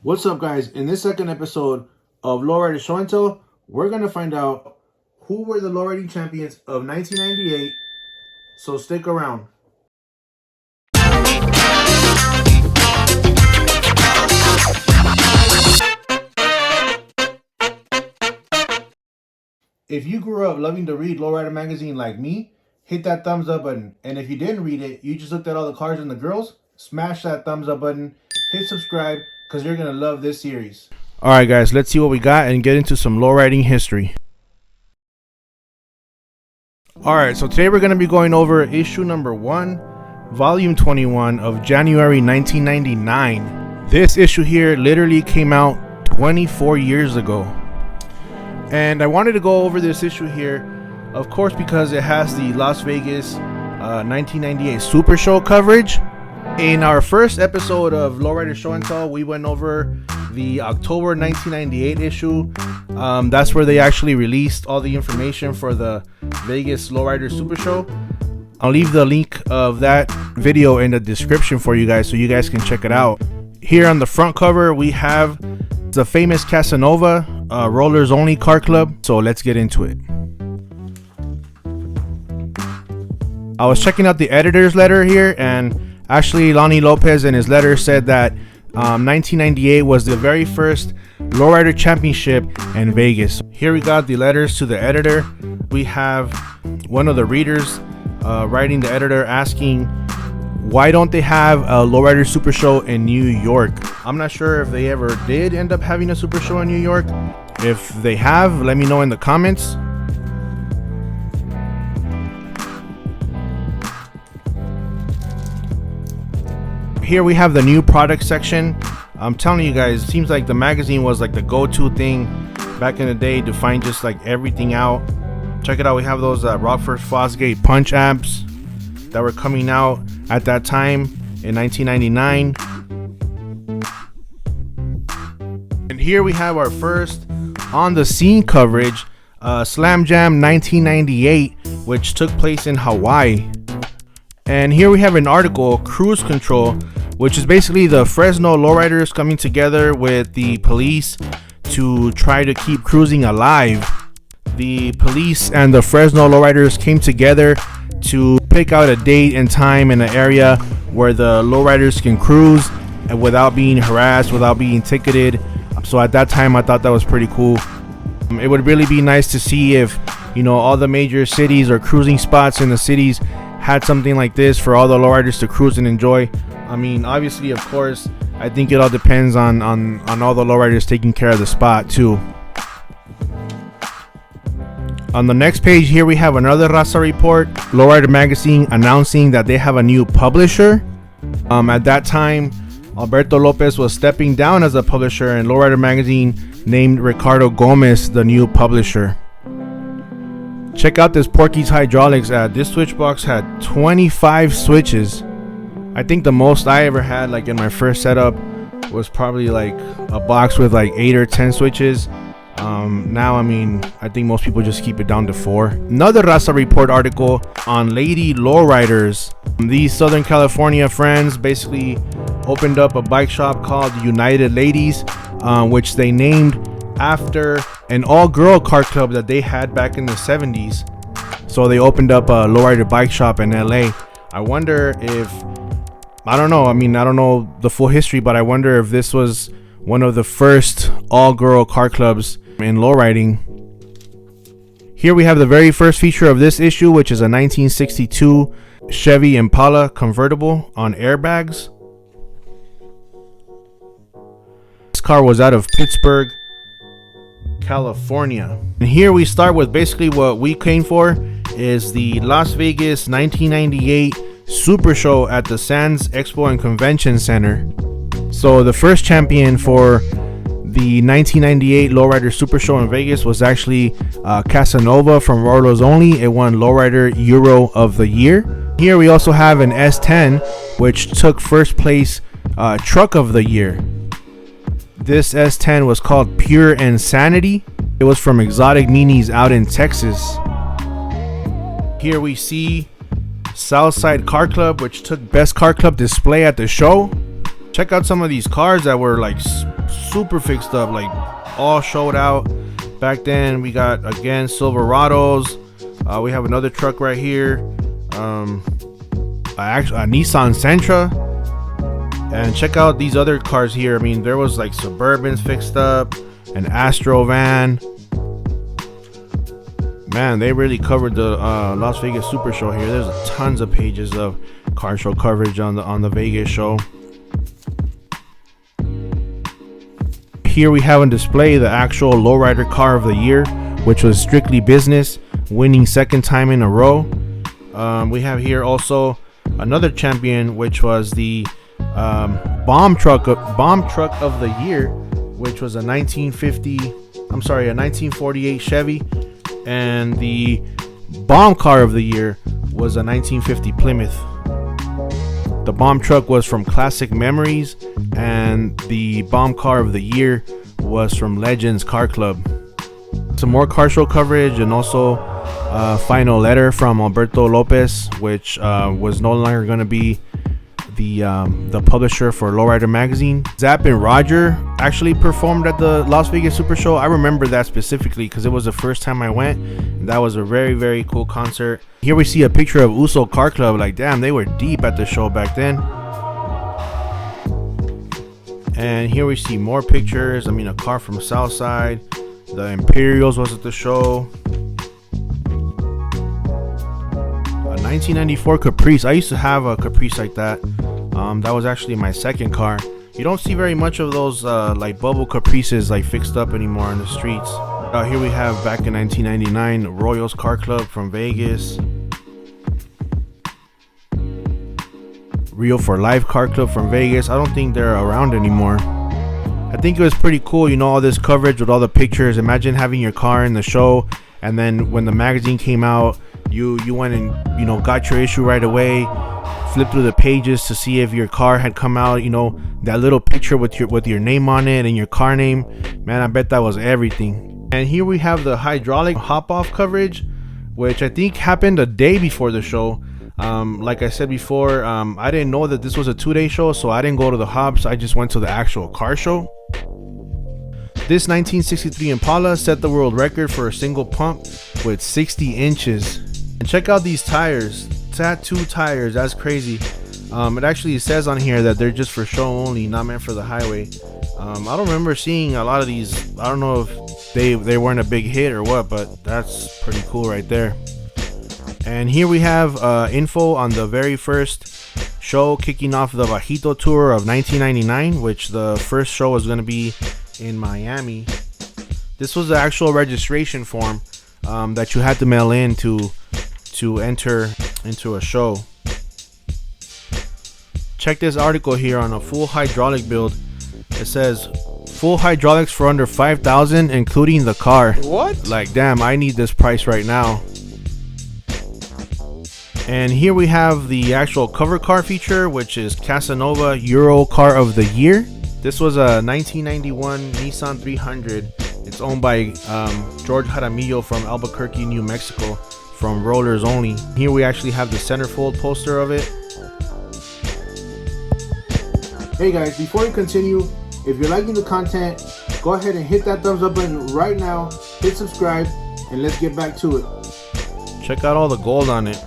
What's up, guys? In this second episode of Lowrider Show Tell, we're going to find out who were the lowriding champions of 1998, so stick around. If you grew up loving to read Lowrider Magazine like me, hit that thumbs up button. And if you didn't read it, you just looked at all the cars and the girls, smash that thumbs up button, hit subscribe, because you're going to love this series. Alright guys, let's see what we got and get into some lowriding history. Alright, so today we're going to be going over issue number 1, volume 21 of January 1999. This issue here literally came out 24 years ago. And I wanted to go over this issue here, of course, because it has the Las Vegas 1998 Super Show coverage. In our first episode of Lowrider Show Tell, we went over the October 1998 issue. That's where they actually released all the information for the Vegas Lowrider Super Show. I'll leave the link of that video in the description for you guys so you guys can check it out. Here on the front cover, we have the famous Casanova Rollers Only Car Club. So let's get into it. I was checking out the editor's letter here, and actually Lonnie Lopez in his letter said that 1998 was the very first Lowrider Championship in Vegas. Here we got the letters to the editor. We have one of the readers writing the editor asking, why don't they have a Lowrider Super Show in New York? I'm not sure if they ever did end up having a Super Show in New York. If they have, let me know in the comments. Here we have the new product section. I'm telling you guys, it seems like the magazine was like the go-to thing back in the day to find just like everything out. Check it out, we have those Rockford Fosgate punch amps that were coming out at that time in 1999. And here we have our first on the scene coverage, Slam Jam 1998, which took place in Hawaii. And here we have an article, Cruise Control, which is basically the Fresno Lowriders coming together with the police to try to keep cruising alive. The police and the Fresno Lowriders came together to pick out a date and time in an area where the lowriders can cruise without being harassed, without being ticketed. So at that time, I thought that was pretty cool. It would really be nice to see if, you know, all the major cities or cruising spots in the cities had something like this for all the lowriders to cruise and enjoy. I mean, obviously, of course, I think it all depends on all the lowriders taking care of the spot too. On the next page here, we have another Raza report, Lowrider Magazine announcing that they have a new publisher. At that time, Alberto Lopez was stepping down as a publisher, and Lowrider Magazine named Ricardo Gomez the new publisher. Check out this Porky's Hydraulics ad. This switch box had 25 switches. I think the most I ever had, like in my first setup, was probably like a box with like 8 or 10 switches. Now, I mean, I think most people just keep it down to 4. Another Raza Report article on Lady Lowriders. These Southern California friends basically opened up a bike shop called United Ladies, which they named after an all-girl car club that they had back in the 70s. So they opened up a Lowrider bike shop in LA. I wonder if, I don't know, I mean, I don't know the full history, but I wonder if this was one of the first all-girl car clubs in lowriding. Here we have the very first feature of this issue, which is a 1962 Chevy Impala convertible on airbags. This car was out of Pittsburgh, California. And here we start with basically what we came for, is the Las Vegas 1998 Super Show at the Sands Expo and Convention Center. So the first champion for the 1998 Lowrider Super Show in Vegas was actually Casanova from Rollers Only. It won Lowrider Euro of the Year. Here we also have an S10, which took first place Truck of the Year. This S10 was called Pure Insanity. It was from Exotic Minis out in Texas. Here we see Southside Car Club, which took Best Car Club Display at the show. Check out some of these cars that were like super fixed up, like all showed out. Back then we got again Silverados. We have another truck right here, actually a Nissan Sentra. And check out these other cars here. I mean, there was like Suburbans fixed up, an Astro van. Man, they really covered the Las Vegas Super Show here. There's tons of pages of car show coverage on the Vegas show. Here we have on display the actual Lowrider car of the year, which was Strictly Business, winning second time in a row. We have here also another champion, which was the bomb truck of the year, which was a 1948 Chevy, and the bomb car of the year was a 1950 Plymouth. The bomb truck was from Classic Memories, and the bomb car of the year was from Legends Car Club. Some more car show coverage, and also a final letter from Alberto Lopez, which was no longer going to be the publisher for Lowrider Magazine. Zapp and Roger actually performed at the Las Vegas Super Show. I remember that specifically because it was the first time I went, and that was a very, very cool concert. Here we see a picture of Uso Car Club. Like, damn, they were deep at the show back then. And here we see more pictures. I mean, a car from Southside. The Imperials was at the show. A 1994 Caprice. I used to have a Caprice like that. That was actually my second car. You don't see very much of those like bubble Caprices like fixed up anymore on the streets. Here we have, back in 1999, Royals Car Club from Vegas. Real for Life Car Club from Vegas. I don't think they're around anymore. I think it was pretty cool, you know, all this coverage with all the pictures. Imagine having your car in the show, and then when the magazine came out, you went and, you know, got your issue right away, flipped through the pages to see if your car had come out, you know, that little picture with your name on it and your car name. Man, I bet that was everything. And here we have the hydraulic hop-off coverage, which I think happened a day before the show. Like I said before, I didn't know that this was a 2-day show, so I didn't go to the hops. I just went to the actual car show. This 1963 Impala set the world record for a single pump with 60 inches. And check out these tires, tattoo tires. That's crazy. It actually says on here that they're just for show only, not meant for the highway. I don't remember seeing a lot of these. I don't know if they weren't a big hit or what, but that's pretty cool right there. And here we have info on the very first show kicking off the Bajito tour of 1999, which the first show was going to be in Miami. This was the actual registration form that you had to mail in to enter into a show. Check this article here on a full hydraulic build. It says full hydraulics for under $5,000, including the car. What? Like, damn, I need this price right now. And here we have the actual cover car feature, which is Casanova Euro Car of the Year. This was a 1991 Nissan 300. It's owned by George Jaramillo from Albuquerque, New Mexico, from Rollers Only. Here we actually have the centerfold poster of it. Hey guys, before we continue, if you're liking the content, go ahead and hit that thumbs up button right now, hit subscribe, and let's get back to it. Check out all the gold on it.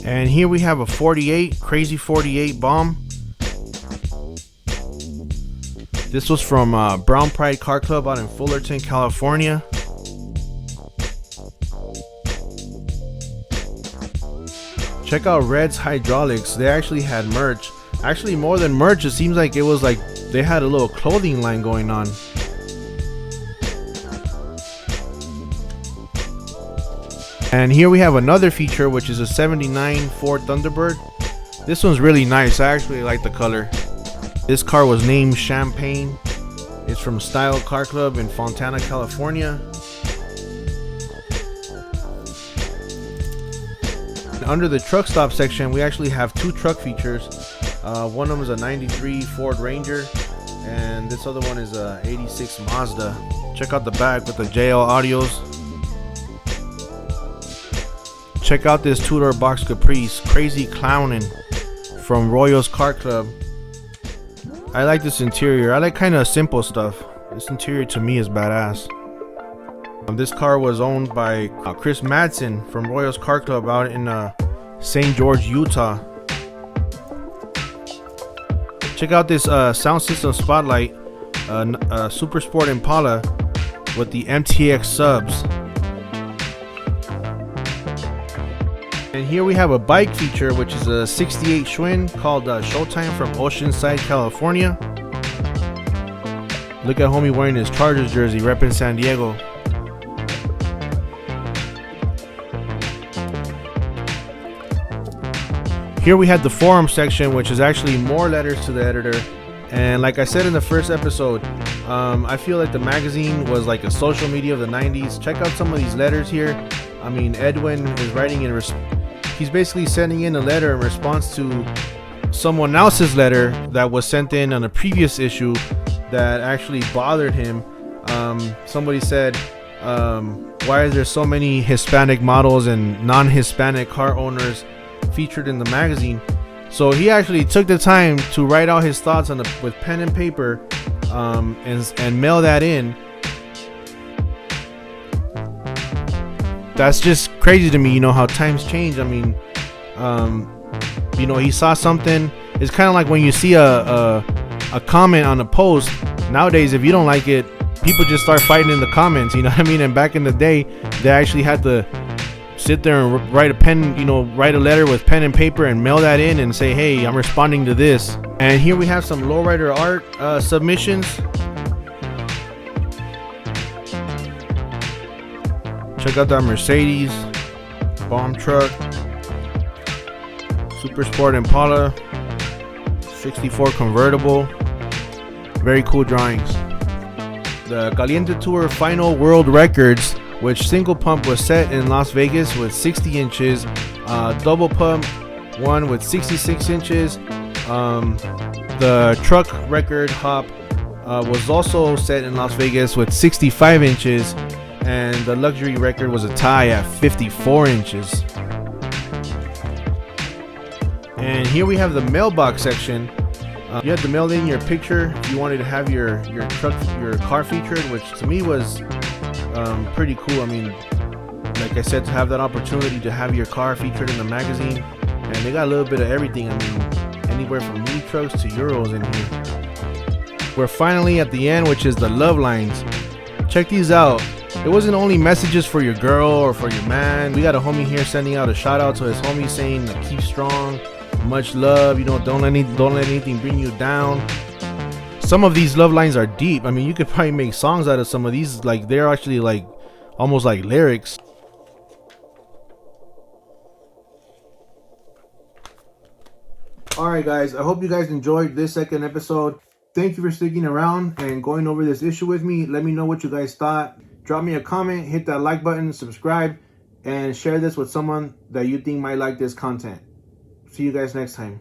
And here we have a 48, Crazy 48 bomb. This was from Brown Pride Car Club out in Fullerton, California. Check out Red's Hydraulics. They actually had merch. Actually, more than merch, it seems like it was like they had a little clothing line going on. And here we have another feature, which is a 79 Ford Thunderbird. This one's really nice. I actually like the color. This car was named Champagne. It's from Style Car Club in Fontana, California. And under the truck stop section, we actually have two truck features. One of them is a 93 Ford Ranger, and this other one is a 86 Mazda. Check out the back with the JL audios. Check out this two-door box Caprice, crazy clowning, from Royals Car Club. I like this interior. I like kind of simple stuff. This interior to me is badass. This car was owned by Chris Madsen from Royals Car Club out in St. George, Utah. Check out this sound system spotlight, Super Sport Impala with the MTX subs. And here we have a bike feature, which is a 68 Schwinn called Showtime from Oceanside, California. Look at homie wearing his Chargers jersey, repping San Diego. Here we had the forum section, which is actually more letters to the editor. And like I said in the first episode, I feel like the magazine was like a social media of the 90s. Check out some of these letters here. I mean, Edwin is writing in he's basically sending in a letter in response to someone else's letter that was sent in on a previous issue that actually bothered him. Somebody said, why is there so many Hispanic models and non-Hispanic car owners featured in the magazine? So he actually took the time to write out his thoughts on with pen and paper, and mail that in. That's just crazy to me, you know, how times change. I mean, you know, he saw something. It's kind of like when you see a comment on a post nowadays. If you don't like it, people just start fighting in the comments, you know what I mean? And back in the day, they actually had to sit there and write a letter with pen and paper and mail that in and say, hey, I'm responding to this. And here we have some Lowrider Arte submissions. Check out that Mercedes bomb truck, Super Sport Impala, 64 convertible. Very cool drawings. The Caliente Tour final world records, which single pump was set in Las Vegas with 60 inches, double pump one with 66 inches. The truck record HOPP was also set in Las Vegas with 65 inches, and the luxury record was a tie at 54 inches. And here we have the mailbox section. You had to mail in your picture if you wanted to have your car featured, which to me was pretty cool. I mean, like I said, to have that opportunity to have your car featured in the magazine, and they got a little bit of everything. I mean, anywhere from mini trucks to Euros in here. We're finally at the end, which is the love lines. Check these out. It wasn't only messages for your girl or for your man. We got a homie here sending out a shout out to his homie saying, keep strong, much love, you know, don't let anything bring you down. Some of these love lines are deep. I mean, you could probably make songs out of some of these. Like, they're actually like almost like lyrics. Alright guys, I hope you guys enjoyed this second episode. Thank you for sticking around and going over this issue with me. Let me know what you guys thought. Drop me a comment, hit that like button, subscribe, and share this with someone that you think might like this content. See you guys next time.